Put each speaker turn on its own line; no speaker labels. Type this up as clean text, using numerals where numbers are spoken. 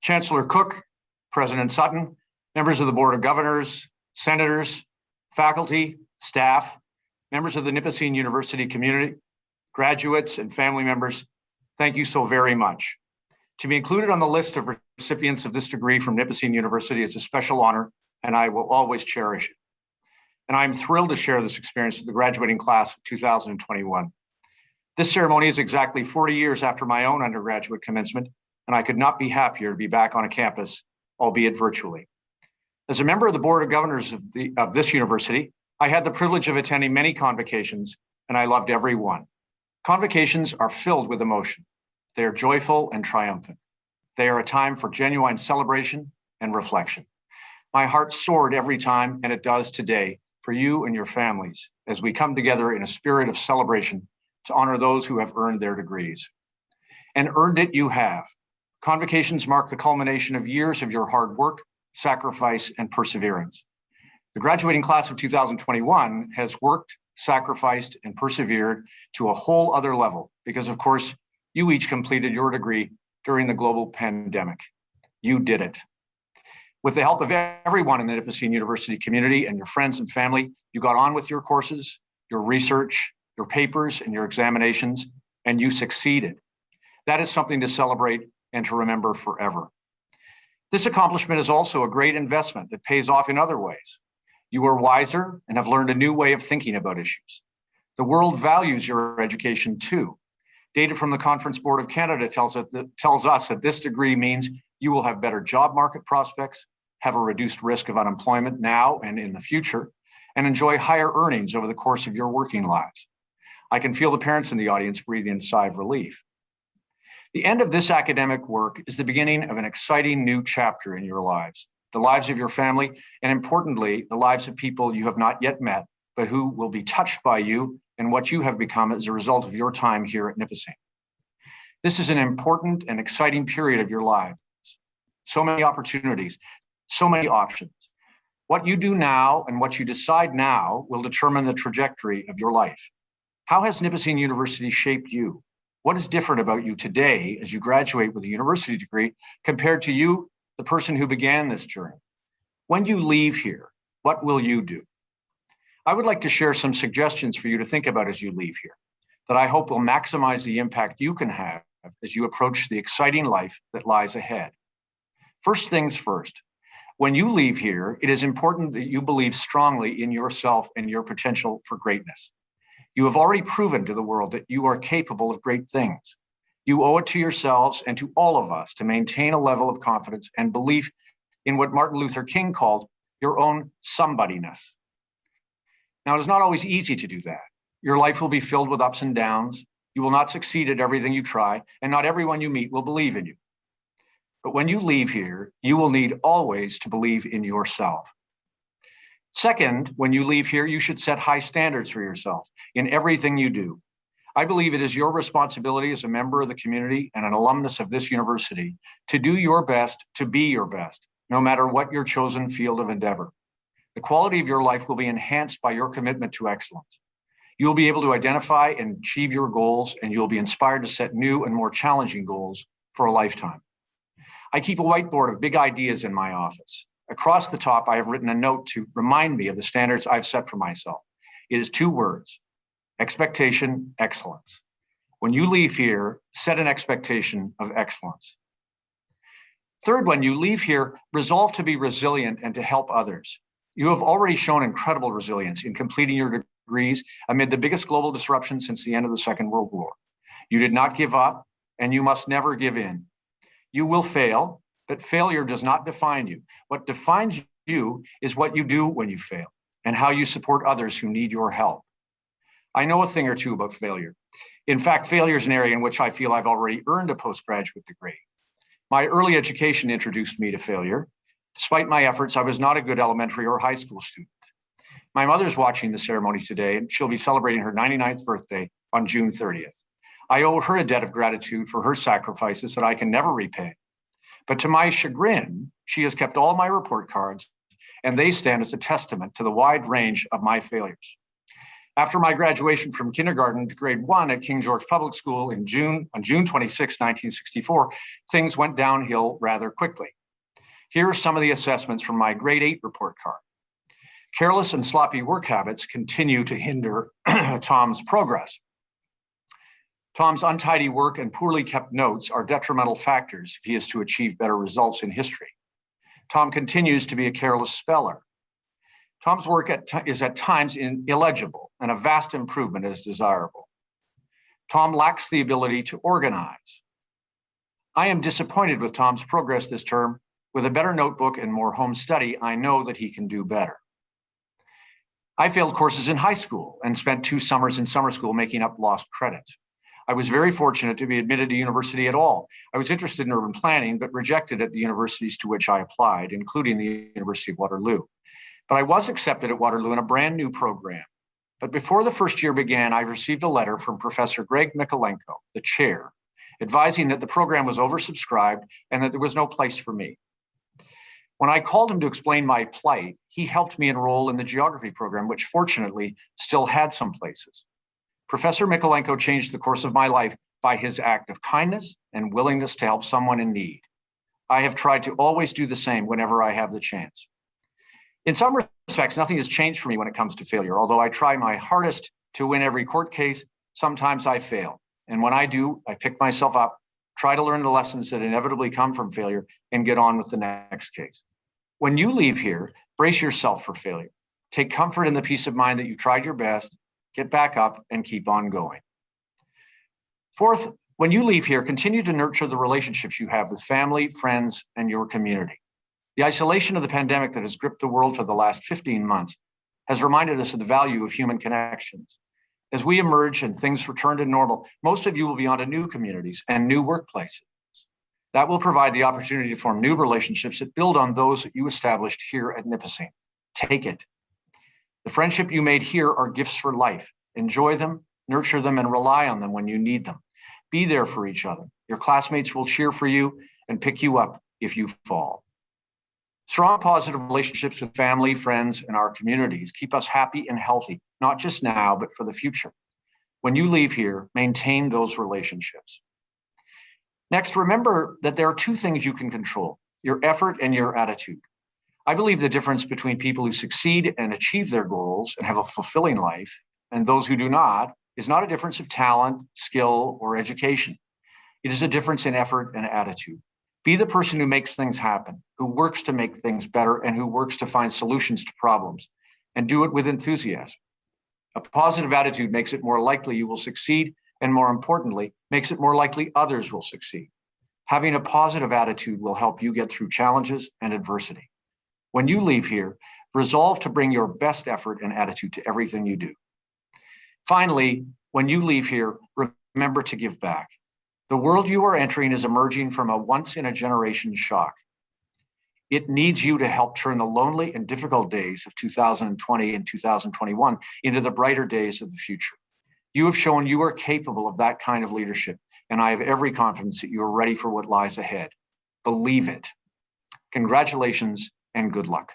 Chancellor Cook, President Sutton, members of the Board of Governors, senators, faculty, staff, members of the Nipissing University community, graduates, and family members, thank you so very much. To be included on the list of recipients of this degree from Nipissing University is a special honor, and I will always cherish it. And I'm thrilled to share this experience with the graduating class of 2021. This ceremony is exactly 40 years after my own undergraduate commencement, and I could not be happier to be back on a campus, albeit virtually. As a member of the Board of Governors of this university, I had the privilege of attending many convocations, and I loved every one. Convocations are filled with emotion. They are joyful and triumphant. They are a time for genuine celebration and reflection. My heart soared every time, and it does today, for you and your families, as we come together in a spirit of celebration to honor those who have earned their degrees. And earned it you have. Convocations mark the culmination of years of your hard work, sacrifice, and perseverance. The graduating class of 2021 has worked, sacrificed, and persevered to a whole other level because, of course, you each completed your degree during the global pandemic. You did it. With the help of everyone in the Nipissing University community and your friends and family, you got on with your courses, your research, your papers, and your examinations, and you succeeded. That is something to celebrate and to remember forever. This accomplishment is also a great investment that pays off in other ways. You are wiser and have learned a new way of thinking about issues. The world values your education too. Data from the Conference Board of Canada tells us that this degree means you will have better job market prospects, have a reduced risk of unemployment now and in the future, and enjoy higher earnings over the course of your working lives. I can feel the parents in the audience breathing a sigh of relief. The end of this academic work is the beginning of an exciting new chapter in your lives, the lives of your family, and importantly, the lives of people you have not yet met, but who will be touched by you and what you have become as a result of your time here at Nipissing. This is an important and exciting period of your lives. So many opportunities, so many options. What you do now and what you decide now will determine the trajectory of your life. How has Nipissing University shaped you? What is different about you today as you graduate with a university degree compared to you, the person who began this journey? When you leave here, what will you do? I would like to share some suggestions for you to think about as you leave here that I hope will maximize the impact you can have as you approach the exciting life that lies ahead. First things first, when you leave here, it is important that you believe strongly in yourself and your potential for greatness. You have already proven to the world that you are capable of great things. You owe it to yourselves and to all of us to maintain a level of confidence and belief in what Martin Luther King called your own somebodyness. Now, it is not always easy to do that. Your life will be filled with ups and downs. You will not succeed at everything you try, and not everyone you meet will believe in you. But when you leave here, you will need always to believe in yourself. Second, when you leave here, you should set high standards for yourself in everything you do. I believe it is your responsibility as a member of the community and an alumnus of this university to do your best to be your best, no matter what your chosen field of endeavor. The quality of your life will be enhanced by your commitment to excellence. You'll be able to identify and achieve your goals, and you'll be inspired to set new and more challenging goals for a lifetime. I keep a whiteboard of big ideas in my office. Across the top, I have written a note to remind me of the standards I've set for myself. It is 2 words: expectation, excellence. When you leave here, set an expectation of excellence. Third, when you leave here, resolve to be resilient and to help others. You have already shown incredible resilience in completing your degrees amid the biggest global disruption since the end of the Second World War. You did not give up, and you must never give in. You will fail, but failure does not define you. What defines you is what you do when you fail and how you support others who need your help. I know a thing or two about failure. In fact, failure is an area in which I feel I've already earned a postgraduate degree. My early education introduced me to failure. Despite my efforts, I was not a good elementary or high school student. My mother's watching the ceremony today, and she'll be celebrating her 99th birthday on June 30th. I owe her a debt of gratitude for her sacrifices that I can never repay. But to my chagrin, she has kept all my report cards, and they stand as a testament to the wide range of my failures. After my graduation from kindergarten to grade 1 at King George Public School on June 26, 1964, things went downhill rather quickly. Here are some of the assessments from my grade 8 report card. Careless and sloppy work habits continue to hinder Tom's progress. Tom's untidy work and poorly kept notes are detrimental factors if he is to achieve better results in history. Tom continues to be a careless speller. Tom's work is at times illegible, and a vast improvement is desirable. Tom lacks the ability to organize. I am disappointed with Tom's progress this term. With a better notebook and more home study, I know that he can do better. I failed courses in high school and spent 2 summers in summer school making up lost credits. I was very fortunate to be admitted to university at all. I was interested in urban planning, but rejected at the universities to which I applied, including the University of Waterloo. But I was accepted at Waterloo in a brand new program. But before the first year began, I received a letter from Professor Greg Mikolenko, the chair, advising that the program was oversubscribed and that there was no place for me. When I called him to explain my plight, he helped me enroll in the geography program, which fortunately still had some places. Professor Mikolenko changed the course of my life by his act of kindness and willingness to help someone in need. I have tried to always do the same whenever I have the chance. In some respects, nothing has changed for me when it comes to failure. Although I try my hardest to win every court case, sometimes I fail. And when I do, I pick myself up, try to learn the lessons that inevitably come from failure, and get on with the next case. When you leave here, brace yourself for failure. Take comfort in the peace of mind that you tried your best, get back up, and keep on going. Fourth, when you leave here, continue to nurture the relationships you have with family, friends, and your community. The isolation of the pandemic that has gripped the world for the last 15 months has reminded us of the value of human connections. As we emerge and things return to normal, most of you will be onto new communities and new workplaces. That will provide the opportunity to form new relationships that build on those that you established here at Nipissing. Take it. The friendship you made here are gifts for life. Enjoy them, nurture them, and rely on them when you need them. Be there for each other. Your classmates will cheer for you and pick you up if you fall. Strong, positive relationships with family, friends, and our communities keep us happy and healthy, not just now, but for the future. When you leave here, maintain those relationships. Next, remember that there are 2 things you can control: your effort and your attitude. I believe the difference between people who succeed and achieve their goals and have a fulfilling life and those who do not is not a difference of talent, skill, or education. It is a difference in effort and attitude. Be the person who makes things happen, who works to make things better, and who works to find solutions to problems, and do it with enthusiasm. A positive attitude makes it more likely you will succeed, and more importantly, makes it more likely others will succeed. Having a positive attitude will help you get through challenges and adversity. When you leave here, resolve to bring your best effort and attitude to everything you do. Finally, when you leave here, remember to give back. The world you are entering is emerging from a once-in-a-generation shock. It needs you to help turn the lonely and difficult days of 2020 and 2021 into the brighter days of the future. You have shown you are capable of that kind of leadership, and I have every confidence that you are ready for what lies ahead. Believe it. Congratulations and good luck.